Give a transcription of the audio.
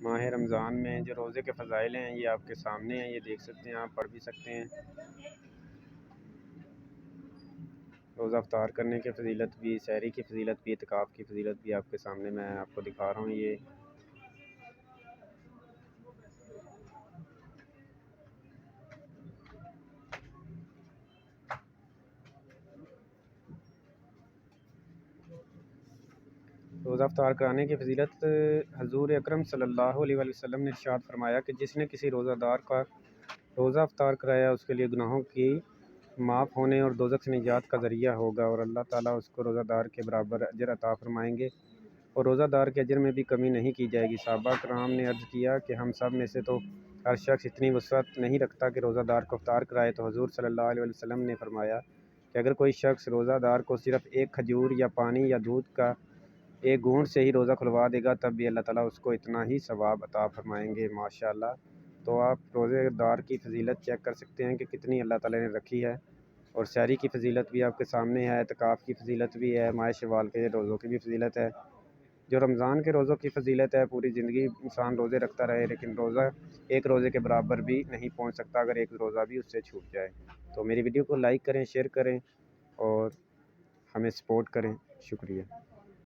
ماہ رمضان میں جو روزے کے فضائل ہیں یہ آپ کے سامنے ہیں، یہ دیکھ سکتے ہیں، آپ پڑھ بھی سکتے ہیں۔ روزہ افطار کرنے کی فضیلت بھی، سحری کی فضیلت بھی، اعتکاف کی فضیلت بھی آپ کے سامنے میں آپ کو دکھا رہا ہوں۔ یہ روزہ افطار کرانے کی فضیلت، حضور اکرم صلی اللہ علیہ وآلہ وسلم نے ارشاد فرمایا کہ جس نے کسی روزہ دار کا روزہ افطار کرایا اس کے لیے گناہوں کی معاف ہونے اور دوزخ سے نجات کا ذریعہ ہوگا، اور اللہ تعالیٰ اس کو روزہ دار کے برابر اجر عطا فرمائیں گے، اور روزہ دار کے اجر میں بھی کمی نہیں کی جائے گی۔ صحابہ کرام نے عرض کیا کہ ہم سب میں سے تو ہر شخص اتنی وسعت نہیں رکھتا کہ روزہ دار کو افطار کرائے، تو حضور صلی اللہ علیہ وسلم نے فرمایا کہ اگر کوئی شخص روزہ دار کو صرف ایک کھجور یا پانی یا دودھ کا ایک گھونٹ سے ہی روزہ کھلوا دے گا تب بھی اللہ تعالیٰ اس کو اتنا ہی ثواب عطا فرمائیں گے۔ ماشاءاللہ، تو آپ روزے دار کی فضیلت چیک کر سکتے ہیں کہ کتنی اللہ تعالیٰ نے رکھی ہے، اور سحری کی فضیلت بھی آپ کے سامنے ہے، اعتکاف کی فضیلت بھی ہے، ماہ شوال کے روزوں کی بھی فضیلت ہے۔ جو رمضان کے روزوں کی فضیلت ہے، پوری زندگی انسان روزے رکھتا رہے لیکن روزہ ایک روزے کے برابر بھی نہیں پہنچ سکتا اگر ایک روزہ بھی اس سے چھوٹ جائے۔ تو میری ویڈیو کو لائک کریں، شیئر کریں اور ہمیں سپورٹ کریں۔ شکریہ۔